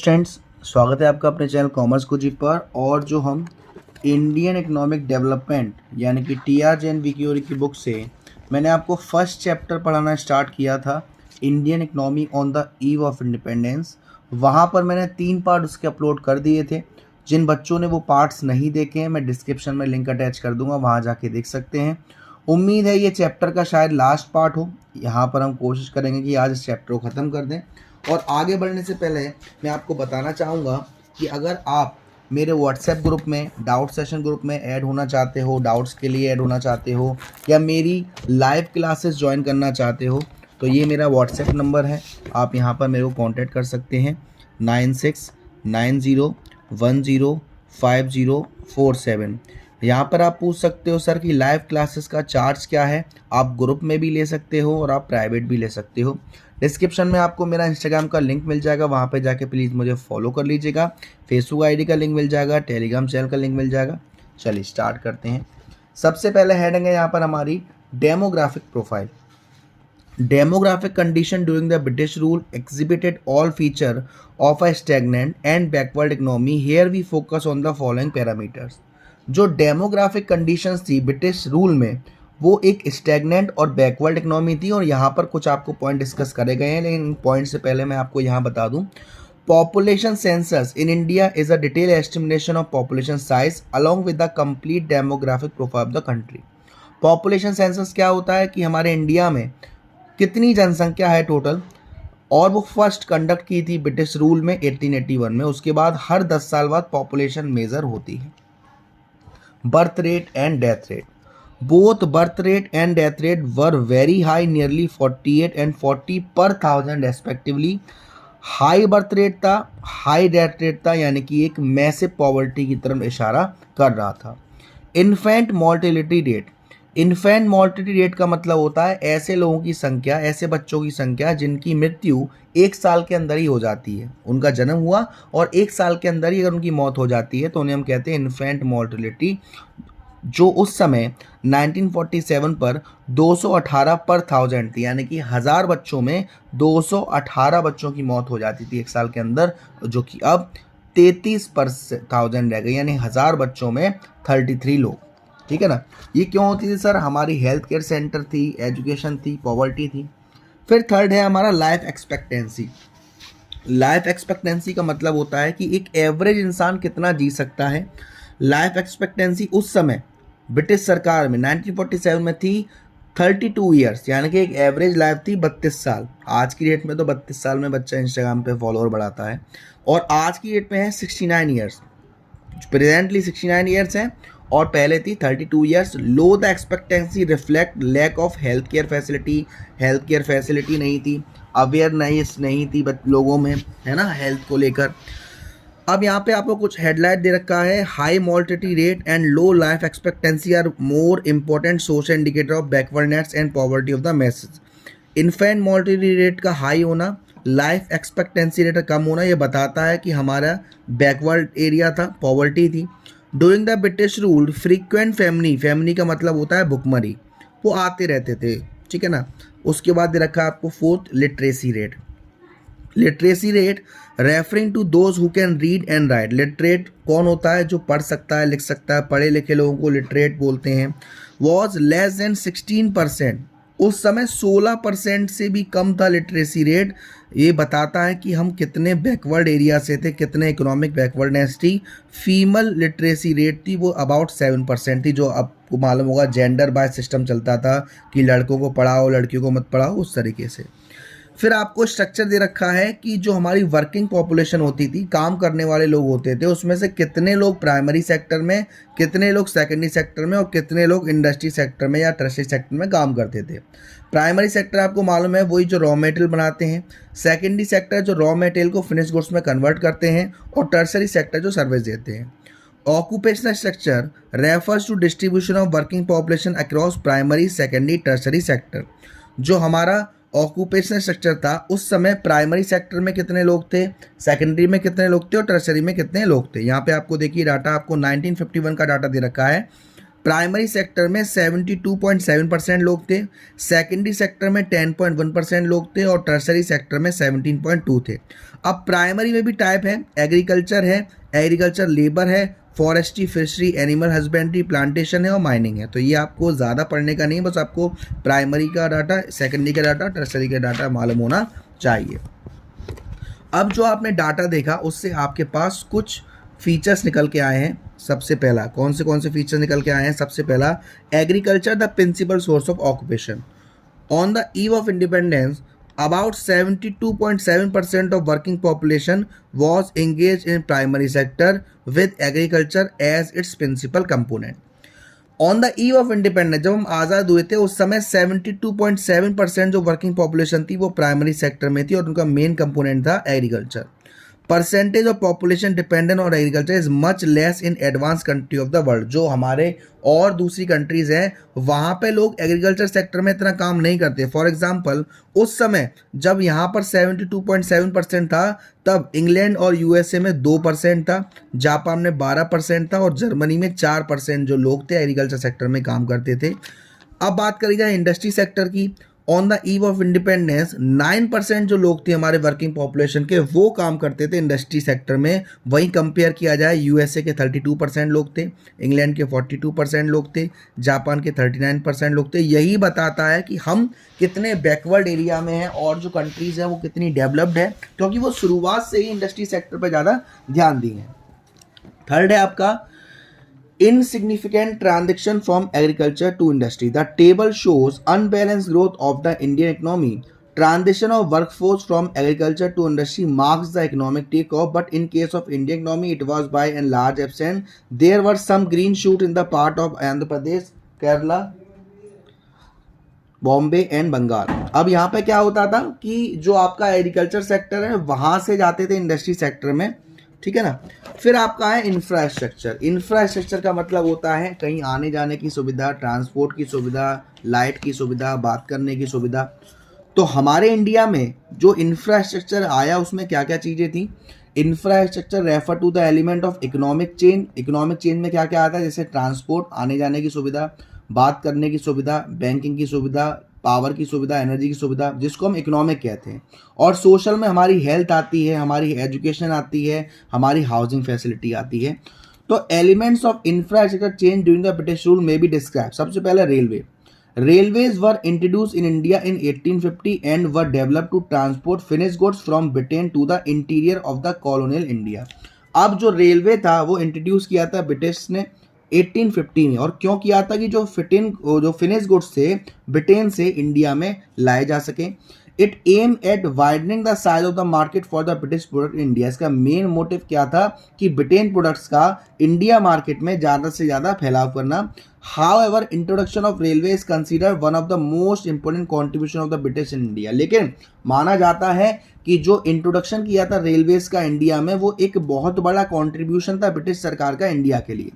Students, स्वागत है आपका अपने चैनल कॉमर्स कुजी पर। और जो हम इंडियन इकोनॉमिक डेवलपमेंट यानी कि टी.आर. जैन विक्योरी की बुक से मैंने आपको फर्स्ट चैप्टर पढ़ाना स्टार्ट किया था, Indian economy on the eve of independence. वहाँ पर मैंने 3 पार्ट उसके अपलोड कर दिए थे। जिन बच्चों ने वो पार्ट्स नहीं देखे हैं, मैं डिस्क्रिप्शन में लिंक अटैच कर दूंगा, वहाँ जाके देख सकते हैं। उम्मीद है ये चैप्टर का शायद लास्ट पार्ट हो। यहाँ पर हम कोशिश करेंगे कि आज इस चैप्टर को ख़त्म कर दें। और आगे बढ़ने से पहले मैं आपको बताना चाहूँगा कि अगर आप मेरे व्हाट्सएप ग्रुप में, डाउट सेशन ग्रुप में ऐड होना चाहते हो, डाउट्स के लिए ऐड होना चाहते हो, या मेरी लाइव क्लासेस ज्वाइन करना चाहते हो, तो ये मेरा व्हाट्सएप नंबर है। आप यहाँ पर मेरे को कांटेक्ट कर सकते हैं 9690105047। यहाँ पर आप पूछ सकते हो सर कि लाइव क्लासेस का चार्ज क्या है। आप ग्रुप में भी ले सकते हो और आप प्राइवेट भी ले सकते हो। डिस्क्रिप्शन में आपको मेरा इंस्टाग्राम का लिंक मिल जाएगा, वहाँ पे जाके प्लीज़ मुझे फॉलो कर लीजिएगा। फेसबुक आईडी का लिंक मिल जाएगा, टेलीग्राम चैनल का लिंक मिल जाएगा। चलिए स्टार्ट करते हैं। सबसे पहले हेडिंग है यहाँ पर हमारी demographic profile. Demographic condition during the British rule exhibited all feature of a stagnant and backward economy. Here we focus on the following parameters. जो डेमोग्राफिक कंडीशंस थी ब्रिटिश रूल में, वो एक स्टैगनेंट और बैकवर्ड इकोनॉमी थी। और यहाँ पर कुछ आपको पॉइंट डिस्कस करे गए हैं, लेकिन पॉइंट से पहले मैं आपको यहाँ बता दूँ, population census in India is a detail estimation of population size along with the complete demographic profile of the country. Population census क्या होता है कि हमारे इंडिया में कितनी जनसंख्या है टोटल, और वो फर्स्ट कंडक्ट की थी ब्रिटिश रूल में 1881 में। उसके बाद हर 10 साल बाद पॉपुलेशन मेजर होती है। Birth rate and death rate, both birth rate and death rate were very high, nearly 48 and 40 पर 1000 रेस्पेक्टिवली। हाई बर्थ रेट था, हाई डेथ रेट था, यानी कि एक मैसिव पॉवर्टी की तरफ इशारा कर रहा था। Infant mortality rate, infant mortality rate का मतलब होता है ऐसे लोगों की संख्या, ऐसे बच्चों की संख्या जिनकी मृत्यु 1 साल के अंदर ही हो जाती है। उनका जन्म हुआ और 1 साल के अंदर ही अगर उनकी मौत हो जाती है तो उन्हें हम कहते हैं इन्फेंट मॉर्टेलिटी, जो उस समय 1947 पर 218 पर 1000 थी, यानी कि 1000 बच्चों में 218 बच्चों की मौत हो जाती थी 1 साल के अंदर, जो कि अब 33 पर 1000 रह गई, यानी 1000 बच्चों में 33 लोग। ठीक है ना। ये क्यों होती थी सर? हमारी हेल्थ केयर सेंटर थी, एजुकेशन थी, पॉवर्टी थी। फिर थर्ड है हमारा लाइफ एक्सपेक्टेंसी। लाइफ एक्सपेक्टेंसी का मतलब होता है कि एक एवरेज इंसान कितना जी सकता है। लाइफ एक्सपेक्टेंसी उस समय ब्रिटिश सरकार में 1947 में थी 32 ईयर्स, यानी कि एक एवरेज लाइफ थी 32 साल। आज की डेट में तो 32 साल में बच्चा इंस्टाग्राम पे फॉलोअर बढ़ाता है, और आज की डेट में है 69 ईयर्स। प्रेजेंटली 69 ईयर्स है और पहले थी 32 years. Low the expectancy reflect lack of health care facility. Health care facility नहीं थी, अवेयरनेस नहीं थी लोगों में, है ना, हेल्थ को लेकर। अब यहाँ पे आपको कुछ हेडलाइन दे रखा है, high mortality rate and low life expectancy are more important social indicator of backwardness and poverty of the message. Infant mortality rate का हाई होना, लाइफ एक्सपेक्टेंसी रेट का कम होना, ये बताता है कि हमारा बैकवर्ड एरिया था, पॉवर्टी थी। During the British rule frequent family, family का मतलब होता है भुखमरी, वो आते रहते थे। ठीक है ना। उसके बाद दे रखा है आपको fourth literacy rate. Literacy rate referring to those who can read and write. Literate कौन होता है? जो पढ़ सकता है, लिख सकता है, पढ़े लिखे लोगों को लिटरेट बोलते हैं। वॉज लेस देन 16%, उस समय 16% से भी कम था लिटरेसी रेट। ये बताता है कि हम कितने बैकवर्ड एरिया से थे, कितने इकोनॉमिक बैकवर्डनेस थी। फीमेल लिटरेसी रेट थी वो अबाउट 7% थी, जो आपको मालूम होगा जेंडर बाय सिस्टम चलता था कि लड़कों को पढ़ाओ लड़कियों को मत पढ़ाओ, उस तरीके से। फिर आपको स्ट्रक्चर दे रखा है कि जो हमारी वर्किंग पॉपुलेशन होती थी, काम करने वाले लोग होते थे, उसमें से कितने लोग प्राइमरी सेक्टर में, कितने लोग सेकेंडरी सेक्टर में, और कितने लोग इंडस्ट्री सेक्टर में या टर्शरी सेक्टर में काम करते थे। प्राइमरी सेक्टर आपको मालूम है वही जो रॉ मटेरियल बनाते हैं, सेकेंडरी सेक्टर जो रॉ मटेरियल को फिनिश गुड्स में कन्वर्ट करते हैं, और टर्शरी सेक्टर जो सर्विस देते हैं। Occupational structure refers to distribution of working population across primary, secondary, tertiary sector. जो हमारा ऑक्यूपेशनल स्ट्रक्चर था उस समय प्राइमरी सेक्टर में कितने लोग थे, सेकेंडरी में कितने लोग थे, और टर्शरी में कितने लोग थे। यहाँ पे आपको देखिए डाटा, आपको 1951 का डाटा दे रखा है। प्राइमरी सेक्टर में 72.7% लोग थे, सेकेंडरी सेक्टर में 10.1% लोग थे और टर्सरी सेक्टर में 17.2 थे। अब प्राइमरी में भी टाइप है, एग्रीकल्चर लेबर है, forestry, fishery, animal husbandry, plantation है और माइनिंग है। तो ये आपको ज़्यादा पढ़ने का नहीं है, बस आपको प्राइमरी का डाटा, सेकेंडरी का डाटा, टर्सरी का डाटा मालूम होना चाहिए। अब जो आपने डाटा देखा उससे आपके पास कुछ फीचर्स निकल के आए हैं। सबसे पहला कौन से फीचर निकल के आए हैं? सबसे पहला, agriculture the principal source of occupation. On the eve of independence about 72.7% of working population was engaged in primary sector with agriculture as its principal component. On the eve of independence, जब हम आज़ाद हुए थे उस समय 72.7% जो working population थी वो primary sector में थी और उनका मेन कंपोनेंट था agriculture. Percentage of population dependent on agriculture is much less in advance country of the world. जो हमारे और दूसरी कंट्रीज़ हैं वहाँ पे लोग एग्रीकल्चर सेक्टर में इतना काम नहीं करते। फॉर एग्जांपल उस समय जब यहाँ पर 72.7% था तब इंग्लैंड और यूएसए में 2% था, जापान में 12% था और जर्मनी में 4% जो लोग थे एग्रीकल्चर सेक्टर में काम करते थे। अब बात करी जाए इंडस्ट्री सेक्टर की, on the eve of independence 9% जो लोग थे हमारे वर्किंग पॉपुलेशन के वो काम करते थे इंडस्ट्री सेक्टर में। वहीं कंपेयर किया जाए यूएसए के 32% लोग थे, इंग्लैंड के 42% लोग थे, जापान के 39% लोग थे। यही बताता है कि हम कितने बैकवर्ड एरिया में हैं और जो कंट्रीज़ हैं वो कितनी डेवलप्ड है, क्योंकि वो शुरुआत से ही इंडस्ट्री सेक्टर पर ज़्यादा ध्यान दी है। थर्ड है आपका insignificant transition from agriculture to industry. The table shows unbalanced growth of the Indian economy. Transition of workforce from agriculture to industry marks the economic takeoff, but in case of Indian economy, it was by and large absent. There were some green shoots in the part of Andhra Pradesh, Kerala, Bombay and Bengal. अब यहाँ पे क्या होता था कि जो आपका agriculture sector है वहाँ से जाते थे इंडस्ट्री सेक्टर में, ठीक है ना। फिर आपका है इंफ्रास्ट्रक्चर। इंफ्रास्ट्रक्चर का मतलब होता है कहीं आने जाने की सुविधा, ट्रांसपोर्ट की सुविधा, लाइट की सुविधा, बात करने की सुविधा। तो हमारे इंडिया में जो इंफ्रास्ट्रक्चर आया उसमें क्या क्या चीज़ें थी? Infrastructure refer to the element of economic chain. Economic chain में क्या क्या आता है? जैसे ट्रांसपोर्ट, आने जाने की सुविधा, बात करने की सुविधा, बैंकिंग की सुविधा, पावर की सुविधा, एनर्जी की सुविधा, जिसको हम इकोनॉमिक कहते हैं। और सोशल में हमारी हेल्थ आती है, हमारी एजुकेशन आती है, हमारी हाउसिंग फैसिलिटी आती है। तो elements of infrastructure change during the British rule में बी डिस्क्राइब। सबसे पहले railway. Railways were introduced in India in 1850 and were developed to transport finished goods from Britain to the interior of the colonial India. अब जो railway था वो introduce किया था British ने 1850 में। और क्यों किया था? कि जो फिनिश गुड्स थे ब्रिटेन से इंडिया में लाए जा सके। It aim at widening the size of the market for the British product in India. इसका मेन मोटिव क्या था? कि ब्रिटेन प्रोडक्ट्स का इंडिया मार्केट में ज़्यादा से ज़्यादा फैलाव करना। However, introduction of railway is considered one of the most important contribution of the British in India. लेकिन माना जाता है कि जो इंट्रोडक्शन किया था रेलवेज का इंडिया में वो एक बहुत बड़ा कंट्रीब्यूशन था ब्रिटिश सरकार का इंडिया के लिए।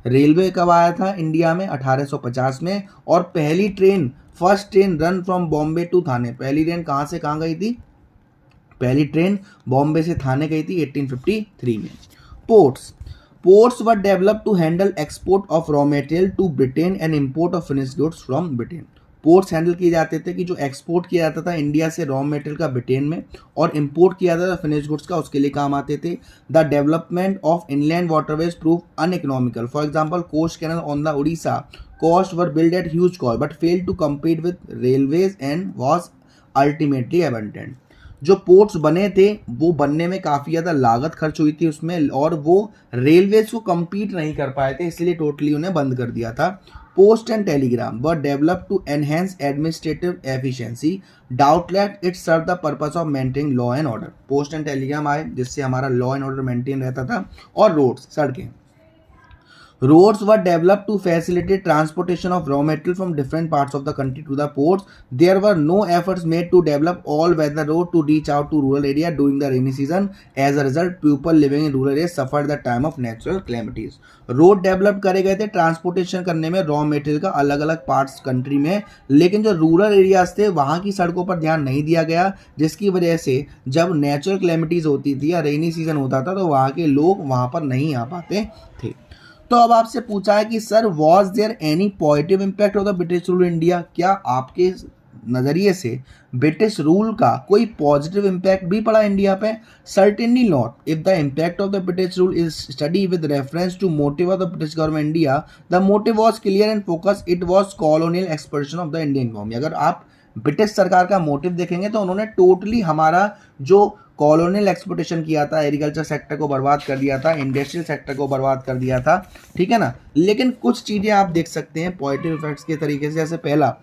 रेलवे कब आया था इंडिया में? 1850 में। और first train run from Bombay to Thane. पहली ट्रेन कहाँ से कहाँ गई थी? पहली ट्रेन बॉम्बे से थाने गई थी 1853 में। Ports were developed to handle export of raw material to Britain and import of finished goods from Britain. Ports handle किए जाते थे कि जो एक्सपोर्ट किया जाता था इंडिया से रॉ मटेरियल का ब्रिटेन में और इंपोर्ट किया जाता था फिनिश गुड्स का, उसके लिए काम आते थे। The development of inland waterways prove uneconomical. For example coast canal on the Orissa coast were build at huge cost but failed to compete with railways and was ultimately abandoned. जो ports बने थे वो बनने में काफ़ी ज़्यादा लागत खर्च हुई थी उसमें और वो रेलवेज को कम्पीट नहीं कर पाए थे, इसलिए टोटली उन्हें बंद कर दिया था। Post and telegram were develop to enhance administrative efficiency. Doubtless it serve the purpose of maintain law and order. Post and telegram आए जिससे हमारा लॉ एंड ऑर्डर मेंटेन रहता था। और रोड्स, सड़कें। Roads were developed to facilitate transportation of raw material from different parts of the country to the ports. There were no efforts made to develop all-weather road to reach out to rural area during the rainy season. As a result, people living in rural areas suffered the time of natural calamities. Road develop करे गए थे transportation करने में raw material का अलग अलग parts country में, लेकिन जो रूरल एरियाज थे वहाँ की सड़कों पर ध्यान नहीं दिया गया, जिसकी वजह से जब नेचुरल क्लेमिटीज़ होती थी या रेनी सीजन होता था तो वहाँ के लोग वहाँ पर नहीं आ पाते थे। तो अब आपसे पूछा है कि sir was there any positive impact of the British rule India, क्या आपके नज़रिए से ब्रिटिश रूल का कोई पॉजिटिव इम्पैक्ट भी पड़ा इंडिया पे? Certainly not. If the impact of the British rule is study with reference to motive of the British government India, the motive was clear and focus, it was colonial exploitation of the Indian economy. अगर आप British सरकार का motive देखेंगे तो उन्होंने totally हमारा जो colonial exploitation किया था, एग्रीकल्चर सेक्टर को बर्बाद कर दिया था, इंडस्ट्रियल सेक्टर को बर्बाद कर दिया था, ठीक है ना। लेकिन कुछ चीज़ें आप देख सकते हैं पॉजिटिव इफेक्ट्स के तरीके से। जैसे पहला,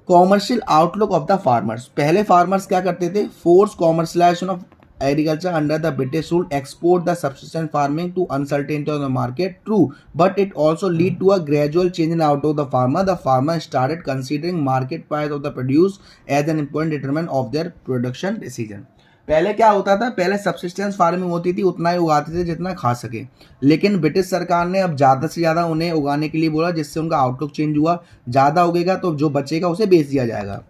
commercial outlook of the farmers. पहले फार्मर्स क्या करते थे? Force commercialisation of agriculture under the British rule, export the subsistence farming to uncertainty on the market. True, but it also lead to a gradual change in outlook of the farmer. The farmer started considering market price of the produce as an important determinant of their production decision. पहले क्या होता था? पहले subsistence farming होती थी, उतना ही उगाते थे जितना खा सके। लेकिन ब्रिटिश सरकार ने अब ज़्यादा से ज़्यादा उन्हें उगाने के लिए बोला, जिससे उनका आउटलुक चेंज हुआ। ज़्यादा उगेगा तो जो बचेगा उसे बेच दिया जाएगा।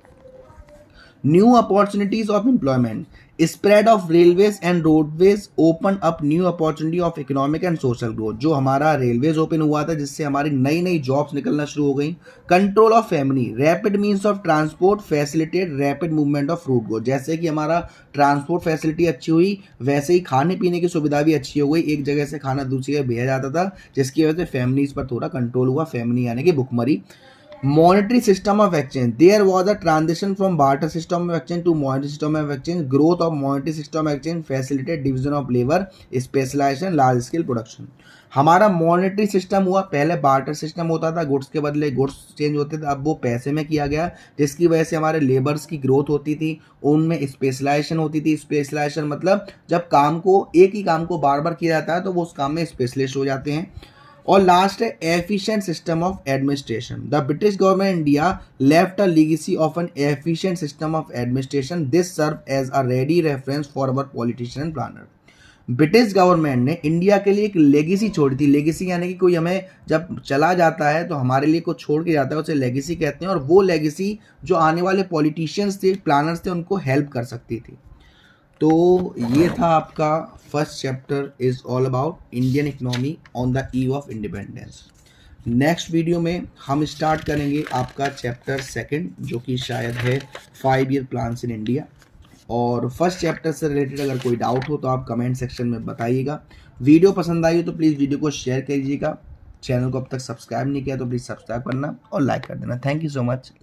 New opportunities of employment. Spread of railways and roadways open up new opportunity of economic and social growth. जो हमारा रेलवेज ओपन हुआ था जिससे हमारी नई नई जॉब्स निकलना शुरू हो गई। Control of family, rapid means of transport facilitate rapid movement of fruit growth. जैसे कि हमारा ट्रांसपोर्ट फैसिलिटी अच्छी हुई, वैसे ही खाने पीने की सुविधा भी अच्छी हो गई। एक जगह से खाना दूसरी जगह भेजा जाता था, जिसकी वजह से फैमिलीज पर थोड़ा कंट्रोल हुआ, फैमिली यानी कि भुखमरी। Monetary system of exchange. There was a transition from barter system of exchange to monetary system of exchange. Growth of monetary system of exchange facilitate division of labor, specialization, large scale production. हमारा monetary system हुआ। पहले barter system होता था, goods के बदले goods change होते थे, अब वो पैसे में किया गया, जिसकी वजह से हमारे लेबर्स की ग्रोथ होती थी, उनमें स्पेशलाइजेशन होती थी। स्पेशलाइजेशन मतलब जब काम को, एक ही काम को बार बार किया जाता है तो वो उस काम में स्पेशलिस्ट हो जाते हैं। और लास्ट है efficient system of administration. The British government India left a legacy of an efficient system of administration. This serve as a ready reference for our politician and planner. British government ने India के लिए एक legacy छोड़ी थी। Legacy यानी कि कोई हमें जब चला जाता है तो हमारे लिए कुछ छोड़ के जाता है, उसे लेगेसी कहते हैं। और वो लेगेसी जो आने वाले पॉलिटिशियंस थे, प्लानर्स थे, उनको हेल्प कर सकती थी। तो ये था आपका first chapter is all about Indian economy on the eve of independence. Next video में हम स्टार्ट करेंगे आपका चैप्टर सेकंड, जो कि शायद है 5 ईयर प्लान्स इन इंडिया। और फर्स्ट चैप्टर से रिलेटेड अगर कोई डाउट हो तो आप कमेंट सेक्शन में बताइएगा। वीडियो पसंद आई हो तो प्लीज़ वीडियो को शेयर कीजिएगा। चैनल को अब तक सब्सक्राइब नहीं किया तो प्लीज़ सब्सक्राइब करना और लाइक कर देना। Thank you so much.